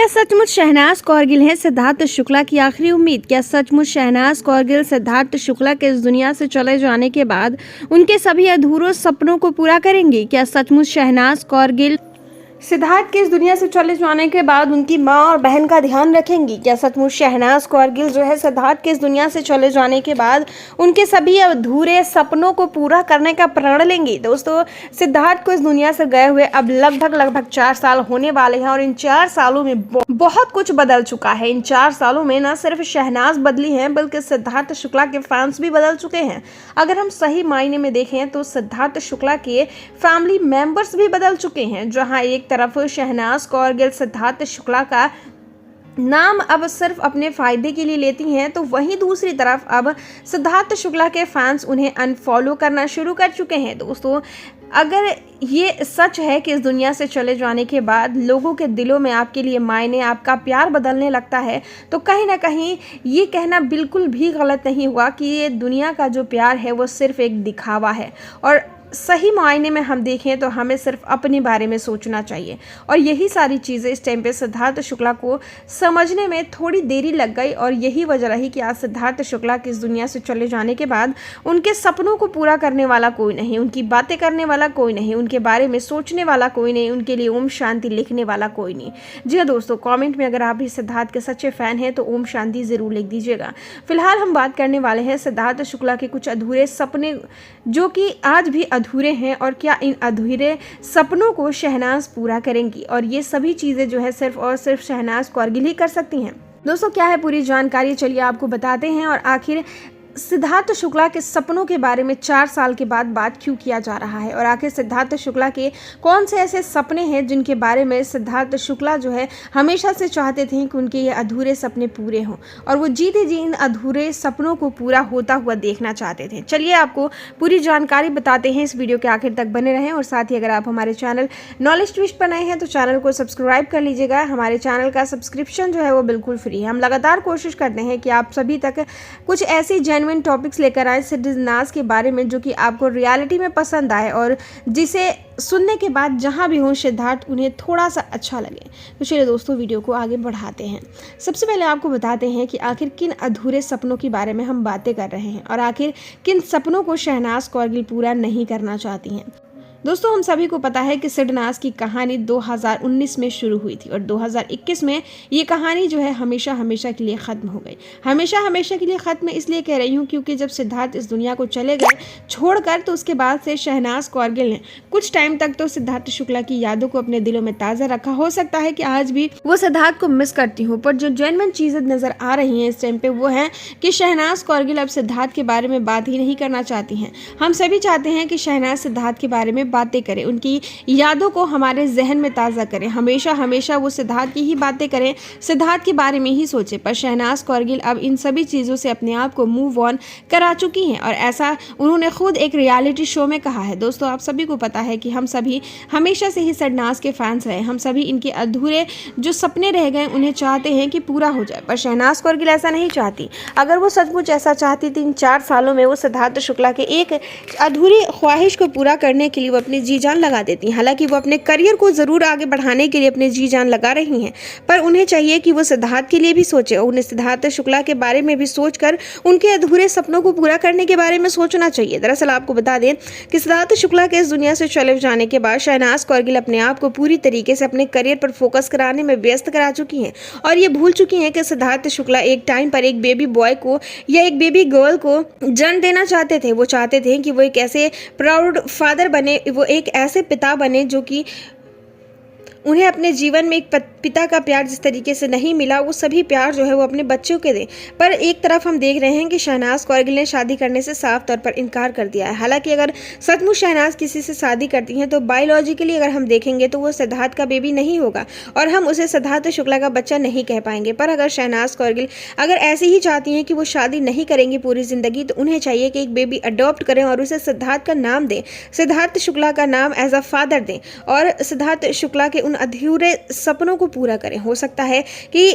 क्या सचमुच शहनाज कौरगिल हैं सिद्धार्थ शुक्ला की आखिरी उम्मीद? क्या सचमुच शहनाज कौरगिल सिद्धार्थ शुक्ला के इस दुनिया से चले जाने के बाद उनके सभी अधूरे सपनों को पूरा करेंगी? क्या सचमुच शहनाज कौरगिल सिद्धार्थ के इस दुनिया से चले जाने के बाद उनकी माँ और बहन का ध्यान रखेंगी? क्या सचमुच शहनाज कौरगिल जो है सिद्धार्थ के इस दुनिया से चले जाने के बाद उनके सभी अधूरे सपनों को पूरा करने का प्रण लेंगी? दोस्तों, सिद्धार्थ को इस दुनिया से गए हुए अब लगभग 4 साल होने वाले हैं और इन 4 सालों में बहुत कुछ बदल चुका है। इन 4 सालों में न सिर्फ शहनाज बदली हैं बल्कि सिद्धार्थ शुक्ला के फैंस भी बदल चुके हैं। अगर हम सही मायने में देखें तो सिद्धार्थ शुक्ला के फैमिली मेंबर्स भी बदल चुके हैं। जहां एक तरफ शहनाज कौरगिल सिद्धार्थ शुक्ला का नाम अब सिर्फ अपने फायदे के लिए लेती हैं, तो वहीं दूसरी तरफ अब सिद्धार्थ शुक्ला के फैंस उन्हें अनफॉलो करना शुरू कर चुके हैं। दोस्तों, अगर ये सच है कि इस दुनिया से चले जाने के बाद लोगों के दिलों में आपके लिए मायने, आपका प्यार बदलने लगता है, तो कहीं ना कहीं ये कहना बिल्कुल भी गलत नहीं हुआ कि ये दुनिया का जो प्यार है वो सिर्फ एक दिखावा है। और सही मायने में हम देखें तो हमें सिर्फ अपने बारे में सोचना चाहिए। और यही सारी चीज़ें इस टाइम पे सिद्धार्थ शुक्ला को समझने में थोड़ी देरी लग गई और यही वजह रही कि आज सिद्धार्थ शुक्ला की इस दुनिया से चले जाने के बाद उनके सपनों को पूरा करने वाला कोई नहीं, उनकी बातें करने वाला कोई नहीं, उनके बारे में सोचने वाला कोई नहीं, उनके लिए ओम शांति लिखने वाला कोई नहीं। जी हाँ दोस्तों, कॉमेंट में अगर आप भी सिद्धार्थ के सच्चे फ़ैन हैं तो ओम शांति ज़रूर लिख दीजिएगा। फिलहाल हम बात करने वाले हैं सिद्धार्थ शुक्ला के कुछ अधूरे सपने जो कि आज भी अधूरे हैं, और क्या इन अधूरे सपनों को शहनाज पूरा करेंगी? और ये सभी चीज़ें जो है सिर्फ और सिर्फ शहनाज कौरगिल ही कर सकती हैं। दोस्तों, क्या है पूरी जानकारी, चलिए आपको बताते हैं। और आखिर सिद्धार्थ शुक्ला के सपनों के बारे में 4 साल के बाद बात क्यों किया जा रहा है, और आखिर सिद्धार्थ शुक्ला के कौन से ऐसे सपने हैं जिनके बारे में सिद्धार्थ शुक्ला जो है हमेशा से चाहते थे कि उनके ये अधूरे सपने पूरे हों और वो जीते जी इन अधूरे सपनों को पूरा होता हुआ देखना चाहते थे। चलिए आपको पूरी जानकारी बताते हैं, इस वीडियो के आखिर तक बने रहें। और साथ ही अगर आप हमारे चैनल नॉलेज ट्विस्ट पर नए हैं तो चैनल को सब्सक्राइब कर लीजिएगा। हमारे चैनल का सब्सक्रिप्शन जो है वो बिल्कुल फ्री है। हम लगातार कोशिश करते हैं कि आप सभी तक कुछ ऐसी जेन्युइन टॉपिक्स लेकर आए सिद्धार्थ के बारे में जो कि आपको रियलिटी में पसंद आए और जिसे सुनने के बाद जहां भी हो सिद्धार्थ उन्हें थोड़ा सा अच्छा लगे। तो चलिए दोस्तों, वीडियो को आगे बढ़ाते हैं। सबसे पहले आपको बताते हैं कि आखिर किन अधूरे सपनों के बारे में हम बातें कर रहे हैं और आखिर किन सपनों को शहनाज कौरगिल पूरा नहीं करना चाहती हैं। दोस्तों, हम सभी को पता है कि सिडनाज की कहानी 2019 में शुरू हुई थी और 2021 में ये कहानी जो है हमेशा हमेशा के लिए ख़त्म हो गई। हमेशा हमेशा के लिए ख़त्म इसलिए कह रही हूँ क्योंकि जब सिद्धार्थ इस दुनिया को चले गए छोड़कर, तो उसके बाद से शहनाज कौरगिल ने कुछ टाइम तक तो सिद्धार्थ शुक्ला की यादों को अपने दिलों में ताज़ा रखा। हो सकता है कि आज भी वो सिद्धार्थ को मिस करती हूँ, पर जो जेन्युइन चीज़ें नज़र आ रही हैं इस टाइम पे वो है कि शहनाज कौरगिल अब सिद्धार्थ के बारे में बात ही नहीं करना चाहती हैं। हम सभी चाहते हैं कि शहनाज सिद्धार्थ के बारे में बातें करें, उनकी यादों को हमारे जहन में ताज़ा करें, हमेशा हमेशा वो सिद्धार्थ की ही बातें करें, सिद्धार्थ के बारे में ही सोचें। पर शहनाज कौरगिल अब इन सभी चीज़ों से अपने आप को मूव ऑन करा चुकी हैं और ऐसा उन्होंने खुद एक रियलिटी शो में कहा है। दोस्तों, आप सभी को पता है कि हम सभी हमेशा से ही शहनाज के फैंस रहे। हम सभी इनके अधूरे जो सपने रह गए उन्हें चाहते हैं कि पूरा हो जाए, पर शहनाज कौरगिल ऐसा नहीं चाहती। अगर वो सचमुच ऐसा चाहती थी, इन 4 सालों में वो सिद्धार्थ शुक्ला के एक अधूरी ख्वाहिश को पूरा करने के लिए वो अपनी जी जान लगा देती हैं। हालांकि वो अपने करियर को ज़रूर आगे बढ़ाने के लिए अपने जी जान लगा रही हैं, पर उन्हें चाहिए कि वो सिद्धार्थ के लिए भी सोचे और उन्हें सिद्धार्थ शुक्ला के बारे में भी सोचकर उनके अधूरे सपनों को पूरा करने के बारे में सोचना चाहिए। दरअसल आपको बता दें कि सिद्धार्थ शुक्ला के इस दुनिया से चले जाने के बाद शहनाज कौरगिल अपने आप को पूरी तरीके से अपने करियर पर फोकस कराने में व्यस्त करा चुकी हैं और ये भूल चुकी हैं कि सिद्धार्थ शुक्ला एक टाइम पर एक बेबी बॉय को या एक बेबी गर्ल को जन्म देना चाहते थे। वो चाहते थे कि वो एक ऐसे प्राउड फादर बने, वो एक ऐसे पिता बने जो कि उन्हें अपने जीवन में एक पिता का प्यार जिस तरीके से नहीं मिला वो सभी प्यार जो है वो अपने बच्चों के दें। पर एक तरफ हम देख रहे हैं कि शहनाज कौरगिल ने शादी करने से साफ तौर पर इनकार कर दिया है। हालांकि अगर सचमुच शहनाज किसी से शादी करती हैं तो बायोलॉजिकली अगर हम देखेंगे तो वो सिद्धार्थ का बेबी नहीं होगा और हम उसे सिद्धार्थ शुक्ला का बच्चा नहीं कह पाएंगे। पर अगर शहनाज कौरगिल अगर ऐसे ही चाहती हैं कि वो शादी नहीं करेंगी पूरी ज़िंदगी, तो उन्हें चाहिए कि एक बेबी अडॉप्ट करें और उसे सिद्धार्थ का नाम दें, सिद्धार्थ शुक्ला का नाम एज अ फादर दें और सिद्धार्थ शुक्ला के उन अधूरे सपनों को पूरा करें। हो सकता है कि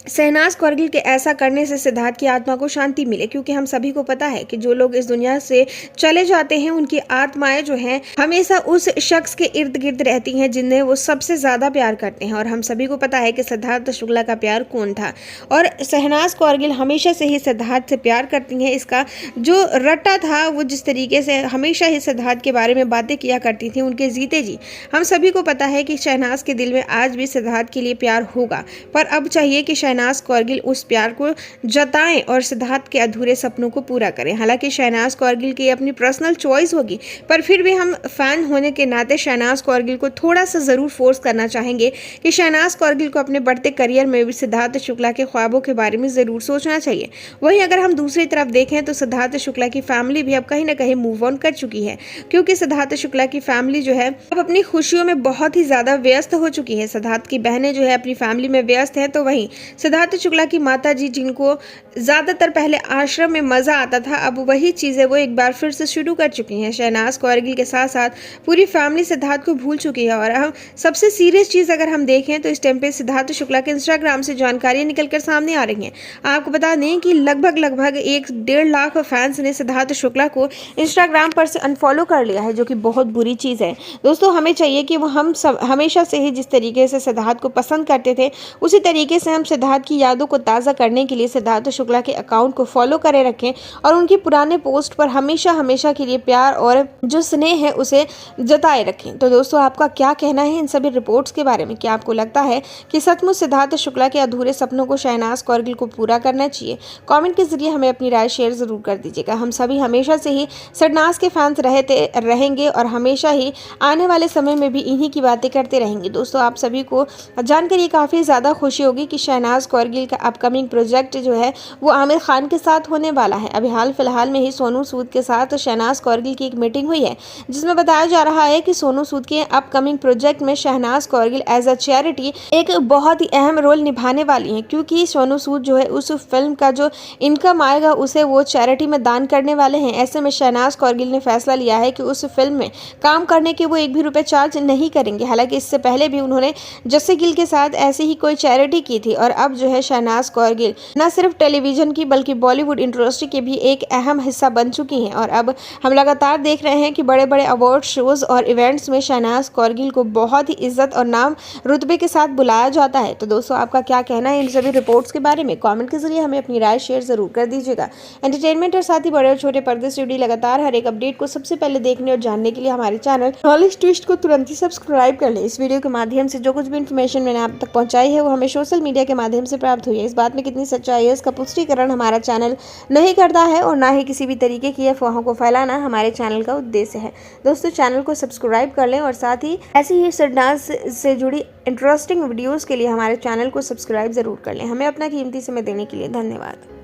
शहनाज कौरगिल के ऐसा करने से सिद्धार्थ की आत्मा को शांति मिले, क्योंकि हम सभी को पता है कि जो लोग इस दुनिया से चले जाते हैं उनकी आत्माएं जो हैं हमेशा उस शख्स के इर्द गिर्द रहती हैं जिन्हें वो सबसे ज़्यादा प्यार करते हैं। और हम सभी को पता है कि सिद्धार्थ शुक्ला का प्यार कौन था, और शहनाज कौरगिल हमेशा से ही सिद्धार्थ से प्यार करती हैं। इसका जो रट्टा था, वो जिस तरीके से हमेशा ही सिद्धार्थ के बारे में बातें किया करती थी उनके जीते जी, हम सभी को पता है कि शहनाज के दिल में आज भी सिद्धार्थ के लिए प्यार होगा। पर अब चाहिए कि शहनाज कौरगिल उस प्यार को जताएं और सिद्धार्थ के अधूरे सपनों को पूरा करें। हालांकि शहनाज कौरगिल की अपनी पर्सनल चॉइस होगी, पर फिर भी हम फैन होने के नाते शहनाज कौरगिल को थोड़ा सा ज़रूर फोर्स करना चाहेंगे कि शहनाज कौरगिल को अपने बढ़ते करियर में भी सिद्धार्थ शुक्ला के ख्वाबों के बारे में ज़रूर सोचना चाहिए। वहीं अगर हम दूसरी तरफ देखें तो सिद्धार्थ शुक्ला की फैमिली भी अब कहीं ना कहीं मूव ऑन कर चुकी है, क्योंकि सिद्धार्थ शुक्ला की फैमिली जो है अब अपनी खुशियों में बहुत ही ज़्यादा व्यस्त हो चुकी है। सिद्धार्थ की बहनें जो है अपनी फैमिली में व्यस्त हैं, तो वहीं सिद्धार्थ शुक्ला की माता जी, जिनको ज़्यादातर पहले आश्रम में मज़ा आता था, अब वही चीज़ें वो एक बार फिर से शुरू कर चुकी हैं। शहनाज कौरगिल के साथ साथ पूरी फैमिली सिद्धार्थ को भूल चुकी है। और हम सबसे सीरियस चीज़ अगर हम देखें तो इस टाइम पे सिद्धार्थ शुक्ला के इंस्टाग्राम से जानकारियाँ निकलकर सामने आ रही हैं। आपको बता दें कि लगभग 1-1.5 लाख फैंस ने सिद्धार्थ शुक्ला को इंस्टाग्राम पर से अनफॉलो कर लिया है, जो कि बहुत बुरी चीज़ है। दोस्तों, हमें चाहिए कि वो हम सब हमेशा से ही जिस तरीके से सिद्धार्थ को पसंद करते थे, उसी तरीके से हम सिद्धार्थ की यादों को ताज़ा करने के लिए सिद्धार्थ शुक्ला के अकाउंट को फॉलो करे रखें और उनकी पुराने पोस्ट पर हमेशा के लिए प्यार और जो स्नेह है उसे जताए रखें। तो दोस्तों, आपका क्या कहना है इन सभी रिपोर्ट्स के बारे में? क्या आपको लगता है कि सचमुच सिद्धार्थ शुक्ला के अधूरे सपनों को शहनाज कौरगिल को पूरा करना चाहिए? कमेंट के जरिए हमें अपनी राय शेयर जरूर कर दीजिएगा। हम सभी हमेशा से ही शहनाज के फैंस रहेंगे और हमेशा ही आने वाले समय में भी इन्हीं की बातें करते रहेंगे। दोस्तों, आप सभी को जानकर ये काफ़ी ज़्यादा खुशी होगी कि शहनाज कौरगिल का अपकमिंग प्रोजेक्ट जो है वो आमिर खान के साथ होने वाला है। अभी हाल फिलहाल में ही सोनू सूद के साथ शहनाज कौरगिल की एक मीटिंग हुई है, जिसमें बताया जा रहा है कि सोनू सूद के अपकमिंग प्रोजेक्ट में Shehnaaz Kaur Gill as a charity एक बहुत ही अहम रोल निभाने वाली हैं, क्योंकि सोनू सूद जो है उस फिल्म का जो इनकम आएगा उसे वो चैरिटी में दान करने वाले हैं। ऐसे में शहनाज कौरगिल ने फैसला लिया है कि उस फिल्म में काम करने के वो 1 भी रुपये चार्ज नहीं करेंगे। हालांकि इससे पहले भी उन्होंने जस्सी गिल के साथ ऐसी ही कोई चैरिटी की थी। और अब जो है शहनाज कौरगिल न सिर्फ टेलीविजन की बल्कि बॉलीवुड इंडस्ट्री के भी एक अहम हिस्सा बन चुकी हैं। और अब हम लगातार देख रहे हैं कि बड़े बड़े अवार्ड शोज और इवेंट्स में शहनाज कौरगिल को बहुत ही इज्जत और नाम रुतबे के साथ बुलाया जाता है। तो दोस्तों, आपका क्या कहना है इन सभी रिपोर्ट्स के बारे में? कमेंट के जरिए हमें अपनी राय शेयर जरूर कर दीजिएगा। एंटरटेनमेंट और साथ ही बड़े और छोटे पर्दे से जुड़ी लगातार हर एक अपडेट को सबसे पहले देखने और जानने के लिए हमारे चैनल नॉलेज ट्विस्ट को तुरंत ही सब्सक्राइब कर लें। इस वीडियो के माध्यम से जो कुछ भी इन्फॉर्मेशन मैंने आप तक पहुंचाई है वो हमें सोशल मीडिया के माध्यम से प्राप्त हुई है। इस बात में कितनी सच्चाई है इसका पुष्टिकरण हमारा चैनल नहीं करता है और ना ही किसी भी तरीके की अफवाहों को फैलाना हमारे चैनल का उद्देश्य है। दोस्तों, चैनल को सब्सक्राइब कर लें और साथ ही ऐसी ही शहनाज से जुड़ी इंटरेस्टिंग वीडियोस के लिए हमारे चैनल को सब्सक्राइब जरूर कर लें। हमें अपना कीमती समय देने के लिए धन्यवाद।